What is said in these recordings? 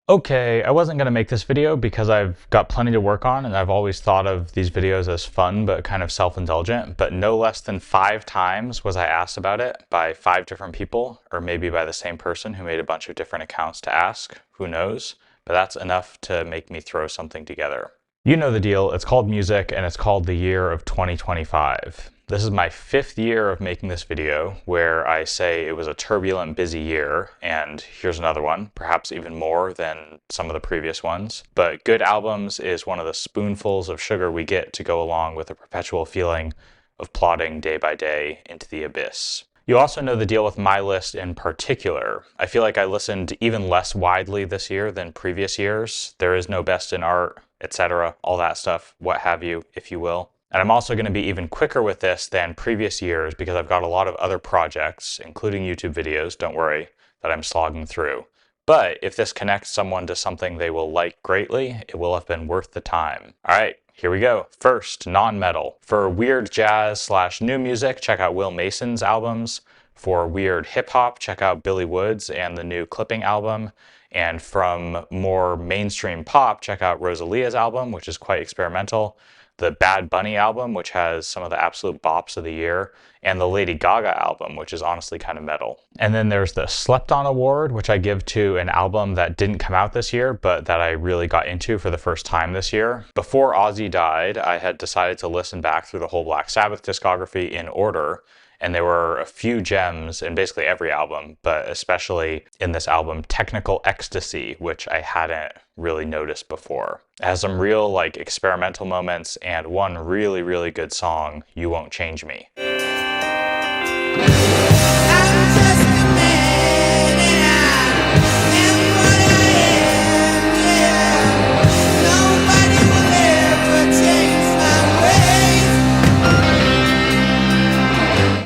Okay, I wasn't going to make this video because I've got plenty to work on and I've always thought of these videos as fun but kind of self-indulgent, but no less than 5 times was I asked about it by 5 different people, or maybe by the same person who made a bunch of different accounts to ask, who knows, but that's enough to make me throw something together. You know the deal, it's called music and it's called the year of 2025. This is my 5th year of making this video where I say it was a turbulent, busy year, and here's another one, perhaps even more than some of the previous ones. But good albums is one of the spoonfuls of sugar we get to go along with a perpetual feeling of plodding day by day into the abyss. You also know the deal with my list in particular. I feel like I listened even less widely this year than previous years. There is no best in art, etc., all that stuff, what have you, if you will. And I'm also going to be even quicker with this than previous years because I've got a lot of other projects, including YouTube videos, don't worry, that I'm slogging through. But if this connects someone to something they will like greatly, it will have been worth the time. All right, here we go. First, non-metal. For weird jazz / new music, check out Will Mason's albums. For weird hip-hop, check out Billy Woods and the new Clipping album. And from more mainstream pop, check out Rosalia's album, which is quite experimental. The Bad Bunny album, which has some of the absolute bops of the year, and the Lady Gaga album, which is honestly kind of metal. And then there's the Slept On Award, which I give to an album that didn't come out this year, but that I really got into for the first time this year. Before Ozzy died, I had decided to listen back through the whole Black Sabbath discography in order, and there were a few gems in basically every album, but especially in this album, Technical Ecstasy, which I hadn't really noticed before. It has some real experimental moments and one really, really good song, You Won't Change Me.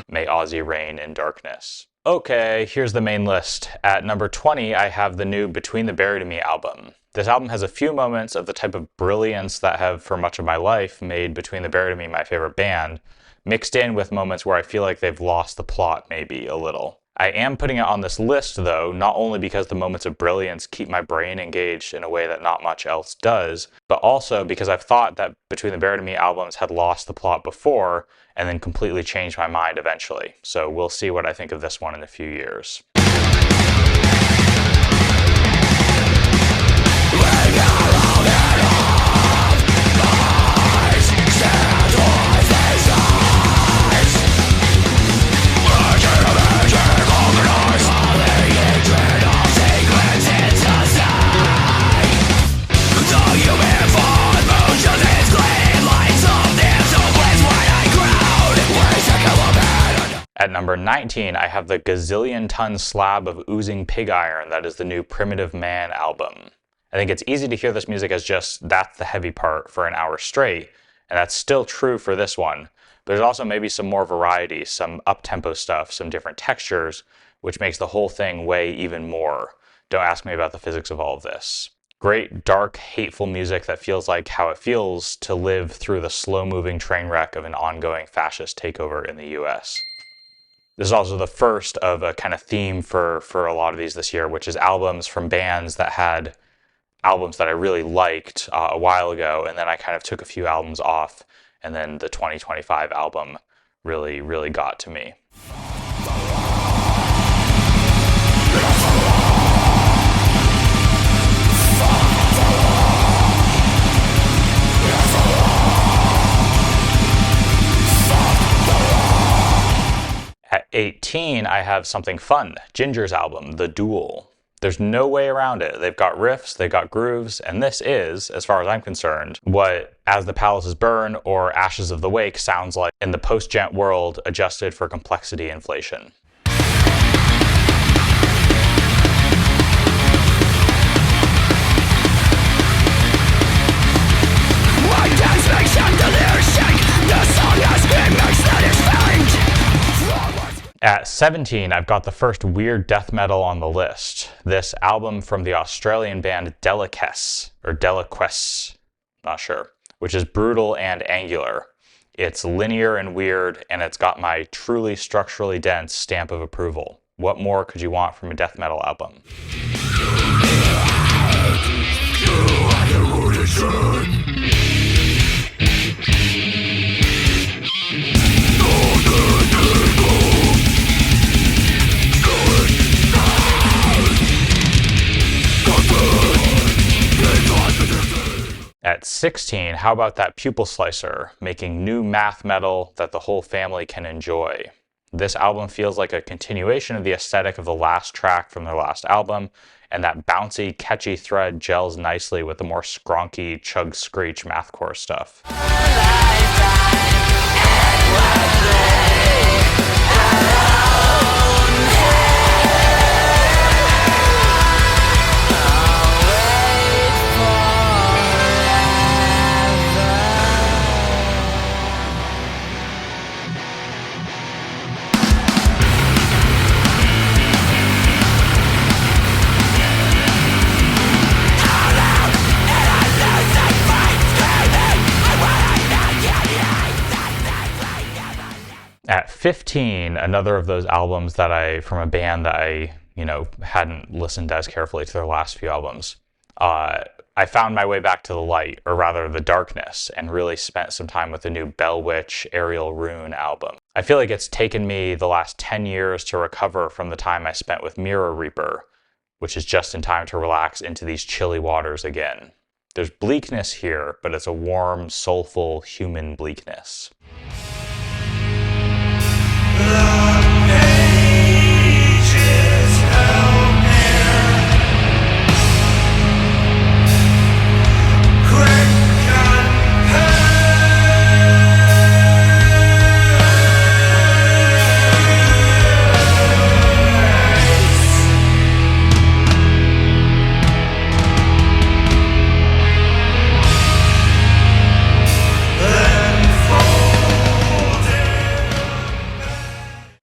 May Ozzy reign in darkness. Okay, here's the main list. At number 20, I have the new Between the Buried and Me album. This album has a few moments of the type of brilliance that have, for much of my life, made Between the Buried and Me my favorite band, mixed in with moments where I feel like they've lost the plot maybe a little. I am putting it on this list, though, not only because the moments of brilliance keep my brain engaged in a way that not much else does, but also because I've thought that Between the Buried and Me albums had lost the plot before, and then completely changed my mind eventually. So we'll see what I think of this one in a few years. At number 19, I have the gazillion-ton slab of oozing pig iron that is the new Primitive Man album. I think it's easy to hear this music as just that's the heavy part for an hour straight, and that's still true for this one. But there's also maybe some more variety, some up-tempo stuff, some different textures, which makes the whole thing weigh even more. Don't ask me about the physics of all of this. Great, dark, hateful music that feels like how it feels to live through the slow-moving train wreck of an ongoing fascist takeover in the US. This is also the first of a kind of theme for a lot of these this year, which is albums from bands that had albums that I really liked a while ago, and then I kind of took a few albums off, and then the 2025 album really, really got to me. At 18, I have something fun, Ginger's album, The Duel. There's no way around it. They've got riffs, they've got grooves, and this is, as far as I'm concerned, what As the Palaces Burn or Ashes of the Wake sounds like in the post-gent world adjusted for complexity inflation. At 17, I've got the first weird death metal on the list. This album from the Australian band Deliquesce, or Deliquesce, not sure, which is brutal and angular. It's linear and weird, and it's got my truly structurally dense stamp of approval. What more could you want from a death metal album? At 16, how about that Pupil Slicer, making new math metal that the whole family can enjoy? This album feels like a continuation of the aesthetic of the last track from their last album, and that bouncy, catchy thread gels nicely with the more skronky, chug-screech mathcore stuff. At 15, another of those albums that from a band that I, hadn't listened as carefully to their last few albums, I found my way back to the light, or rather the darkness, and really spent some time with the new Bell Witch Aerial Rune album. I feel like it's taken me the last 10 years to recover from the time I spent with Mirror Reaper, which is just in time to relax into these chilly waters again. There's bleakness here, but it's a warm, soulful, human bleakness.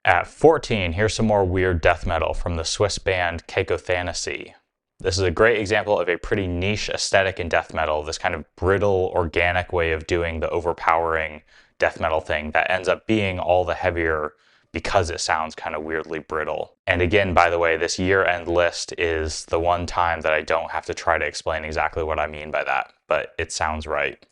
At 14, here's some more weird death metal from the Swiss band Cacothanacy. This is a great example of a pretty niche aesthetic in death metal, this kind of brittle, organic way of doing the overpowering death metal thing that ends up being all the heavier because it sounds kind of weirdly brittle. And again, by the way, this year-end list is the one time that I don't have to try to explain exactly what I mean by that, but it sounds right.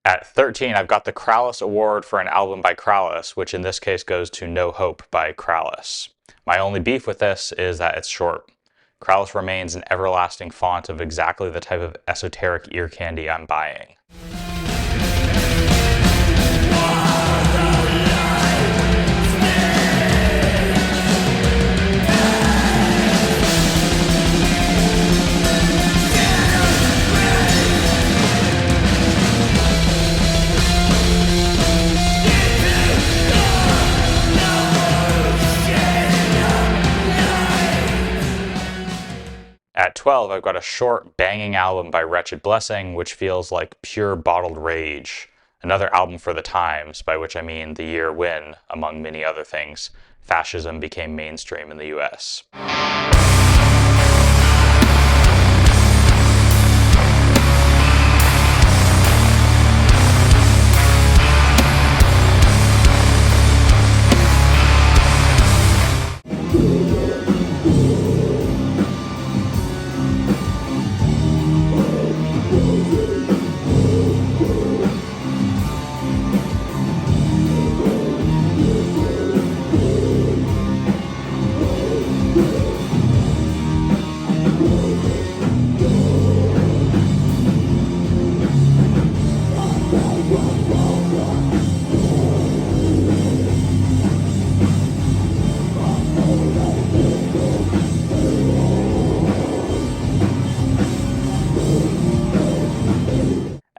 At 13, I've got the Krallice Award for an album by Krallice, which in this case goes to No Hope by Krallice. My only beef with this is that it's short. Krallice remains an everlasting font of exactly the type of esoteric ear candy I'm buying. At 12, I've got a short, banging album by Wretched Blessing, which feels like pure bottled rage. Another album for the times, by which I mean the year when, among many other things, fascism became mainstream in the US.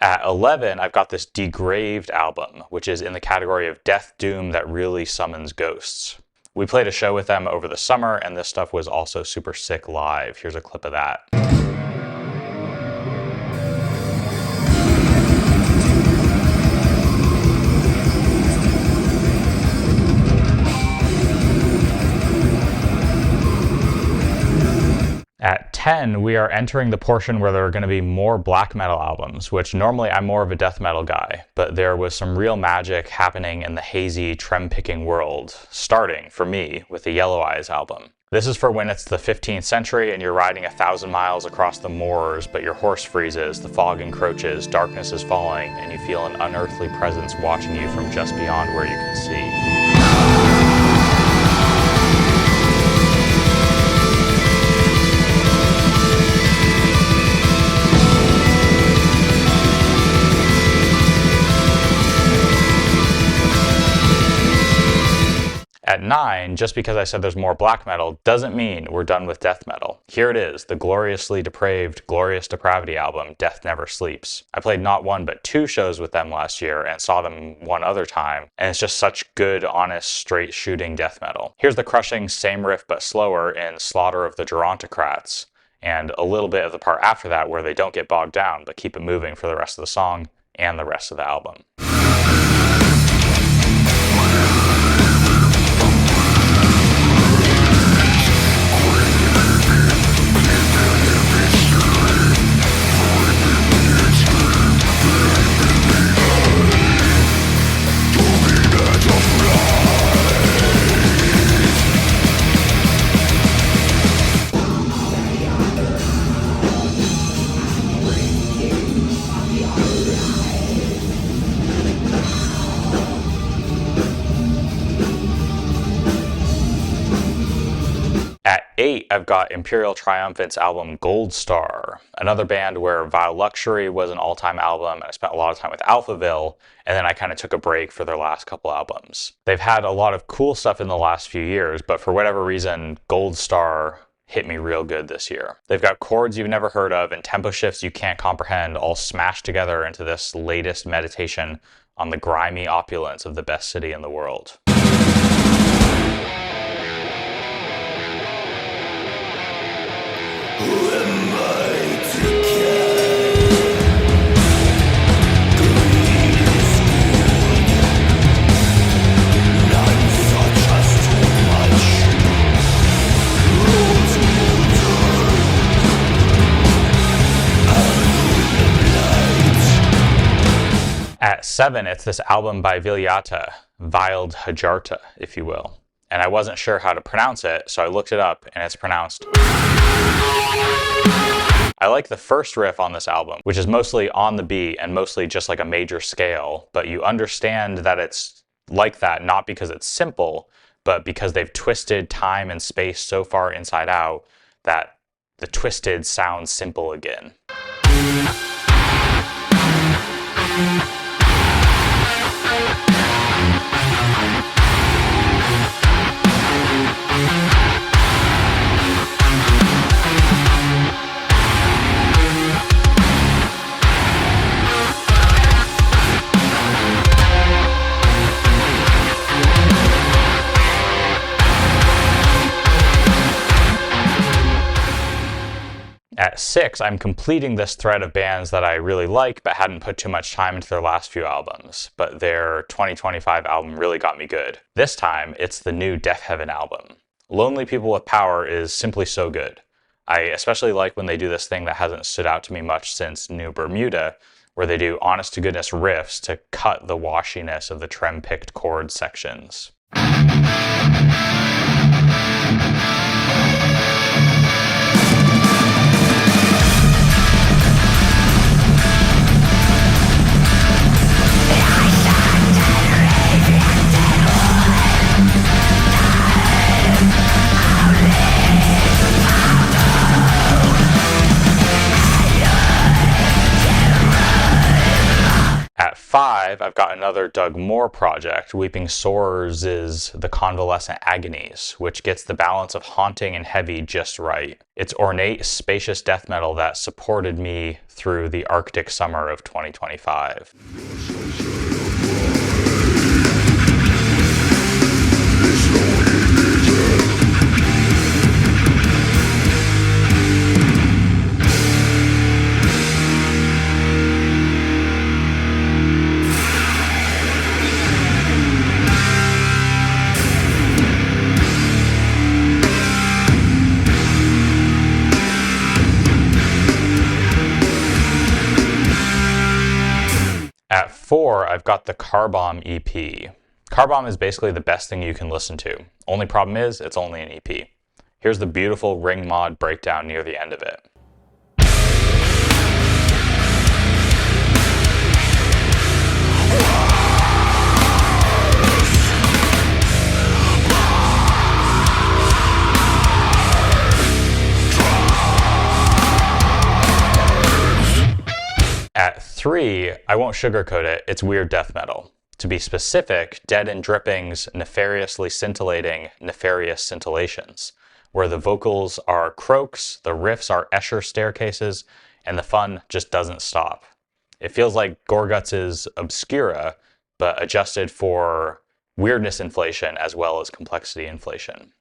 At 11, I've got this Degraved album, which is in the category of death doom that really summons ghosts. We played a show with them over the summer, and this stuff was also super sick live. Here's a clip of that. At 10, we are entering the portion where there are going to be more black metal albums, which normally I'm more of a death metal guy, but there was some real magic happening in the hazy, trem-picking world, starting, for me, with the Yellow Eyes album. This is for when it's the 15th century and you're riding 1,000 miles across the moors, but your horse freezes, the fog encroaches, darkness is falling, and you feel an unearthly presence watching you from just beyond where you can see. At 9, just because I said there's more black metal doesn't mean we're done with death metal. Here it is, the gloriously depraved Glorious Depravity album, Death Never Sleeps. I played not 1 but 2 shows with them last year and saw them one other time, and it's just such good, honest, straight shooting death metal. Here's the crushing same riff but slower in Slaughter of the Gerontocrats, and a little bit of the part after that where they don't get bogged down but keep it moving for the rest of the song and the rest of the album. At 8, I've got Imperial Triumphant's album Gold Star, another band where Vile Luxury was an all-time album, and I spent a lot of time with Alphaville, and then I kind of took a break for their last couple albums. They've had a lot of cool stuff in the last few years, but for whatever reason, Gold Star hit me real good this year. They've got chords you've never heard of and tempo shifts you can't comprehend, all smashed together into this latest meditation on the grimy opulence of the best city in the world. At 7, it's this album by Vilyata, Wild Hajarta, if you will. And I wasn't sure how to pronounce it, so I looked it up, and it's pronounced. I like the first riff on this album, which is mostly on the beat and mostly just like a major scale, but you understand that it's like that not because it's simple, but because they've twisted time and space so far inside out that the twisted sounds simple again. At 6, I'm completing this thread of bands that I really like but hadn't put too much time into their last few albums, but their 2025 album really got me good. This time, it's the new Death Heaven album. Lonely People with Power is simply so good. I especially like when they do this thing that hasn't stood out to me much since New Bermuda, where they do honest-to-goodness riffs to cut the washiness of the trem-picked chord sections. At 5, I've got another Doug Moore project, Weeping Sores' The Convalescent Agonies, which gets the balance of haunting and heavy just right. It's ornate, spacious death metal that supported me through the Arctic summer of 2025. 4, I've got the Car Bomb EP. Car Bomb is basically the best thing you can listen to. Only problem is, it's only an EP. Here's the beautiful ring mod breakdown near the end of it. At 3, I won't sugarcoat it, it's weird death metal. To be specific, Dead and Dripping's Nefariously Scintillating Nefarious Scintillations, where the vocals are croaks, the riffs are Escher staircases, and the fun just doesn't stop. It feels like Gorguts' Obscura, but adjusted for weirdness inflation as well as complexity inflation.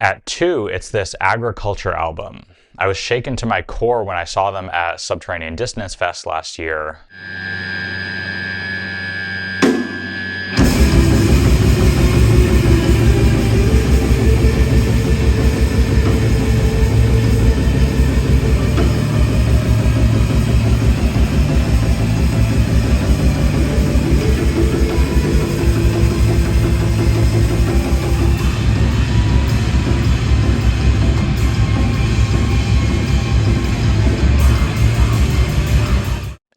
At 2, it's this agriculture album. I was shaken to my core when I saw them at Subterranean Dissonance Fest last year.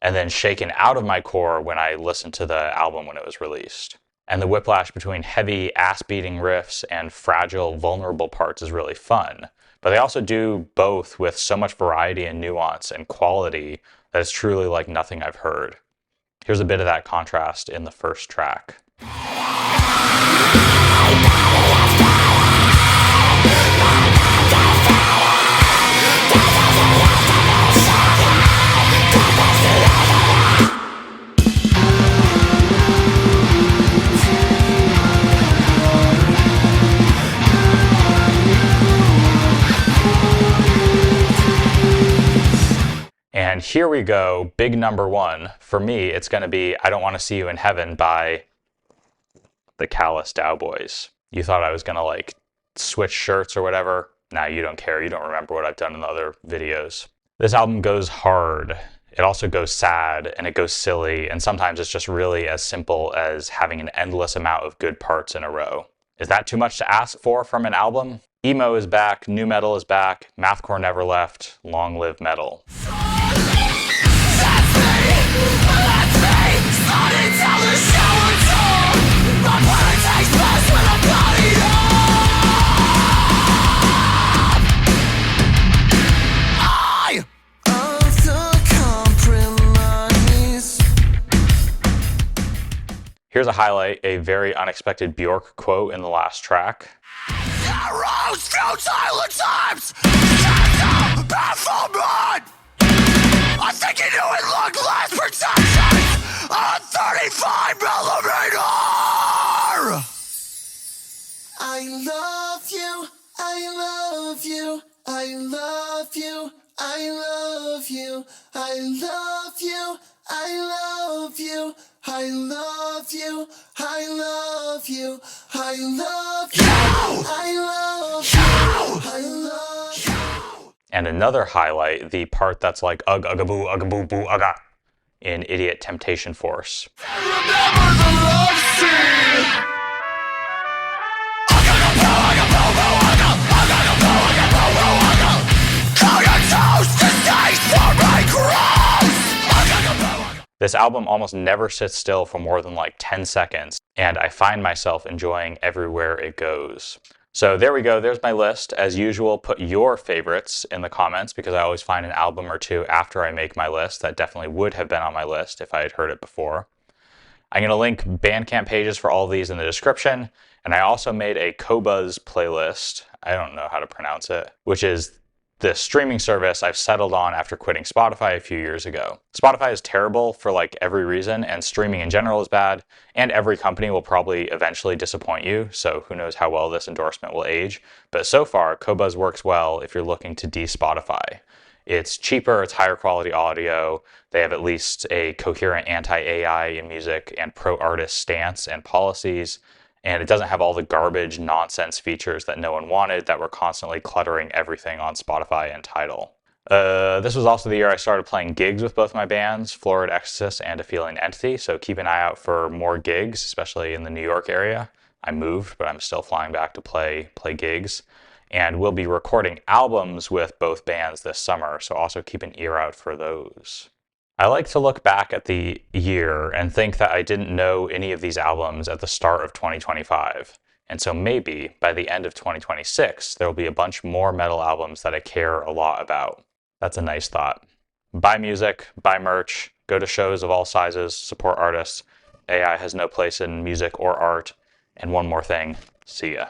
And then shaken out of my core when I listened to the album when it was released. And the whiplash between heavy ass-beating riffs and fragile, vulnerable parts is really fun. But they also do both with so much variety and nuance and quality that it's truly like nothing I've heard. Here's a bit of that contrast in the first track. And here we go, big number 1. For me, it's going to be I Don't Want to See You in Heaven by the Callous Cowboys. You thought I was going to like switch shirts or whatever? Nah, you don't care. You don't remember what I've done in the other videos. This album goes hard. It also goes sad and it goes silly. And sometimes it's just really as simple as having an endless amount of good parts in a row. Is that too much to ask for from an album? Emo is back, nu metal is back, mathcore never left, long live metal. Here's a highlight, a very unexpected Bjork quote in the last track. Arrows, futile attempts! I think you knew it looked less protection! A 35mm! I love you, I love you, I love you, I love you, I love you, I love you, I love you, I love you, I love you, I love you, I love you. And another highlight, the part that's like ugh ugga boo ugga in Idiot Temptation Force. Remember the love scene. This album almost never sits still for more than like 10 seconds, and I find myself enjoying everywhere it goes. So there we go, there's my list. As usual, put your favorites in the comments because I always find an album or two after I make my list that definitely would have been on my list if I had heard it before. I'm going to link Bandcamp pages for all of these in the description, and I also made a Qobuz playlist, I don't know how to pronounce it, which is this streaming service I've settled on after quitting Spotify a few years ago. Spotify is terrible for like every reason, and streaming in general is bad, and every company will probably eventually disappoint you, so who knows how well this endorsement will age. But so far, Qobuz works well if you're looking to de-Spotify. It's cheaper, it's higher quality audio, they have at least a coherent anti-AI in music and pro-artist stance and policies, and it doesn't have all the garbage nonsense features that no one wanted that were constantly cluttering everything on Spotify and Tidal. This was also the year I started playing gigs with both my bands, Florid Exorcist and A Feeling Entity, so keep an eye out for more gigs, especially in the New York area. I moved, but I'm still flying back to play gigs. And we'll be recording albums with both bands this summer, so also keep an ear out for those. I like to look back at the year and think that I didn't know any of these albums at the start of 2025. And so maybe by the end of 2026, there will be a bunch more metal albums that I care a lot about. That's a nice thought. Buy music, buy merch, go to shows of all sizes, support artists. AI has no place in music or art. And one more thing, see ya.